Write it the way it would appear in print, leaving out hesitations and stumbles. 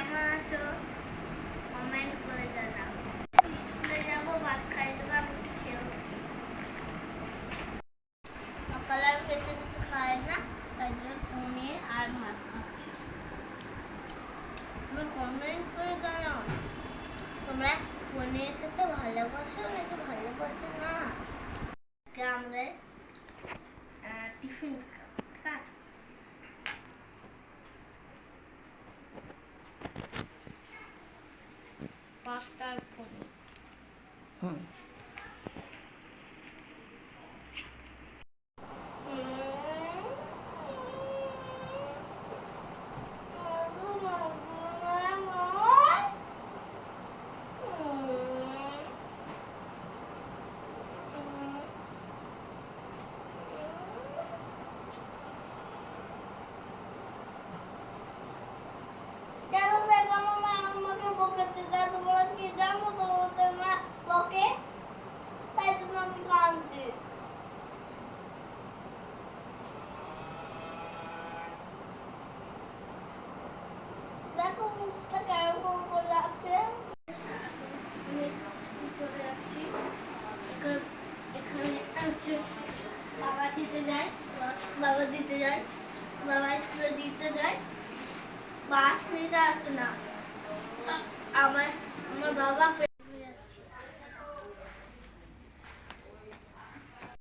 কেমন আছো কমেন্ট করে জানাও। স্কুলে যাবো, ভাত খাই দেবো, আমি একটু খেলছি। সকালে আমি বেশি কিছু খাই না, তাই জন্য পনির আর ভাত খাচ্ছি। তোমরা কমেন্ট করে জানাও তোমরা পনির খেতে ভালোবাসো নাকি ভালোবাসো না। আমাদের টিফিন পাস্তার পনির। তোমরা কি জানো তোমাদের মা বকে, তাই জন্য আমি কাঁদছি। দেখো মুখটা কেমন করে যাচ্ছে। চলে যাচ্ছি, এখানে বাবা দিতে যায়, বাবা স্কুলে দিতে যায়, বাস নিতে আসে না। আমার বাবা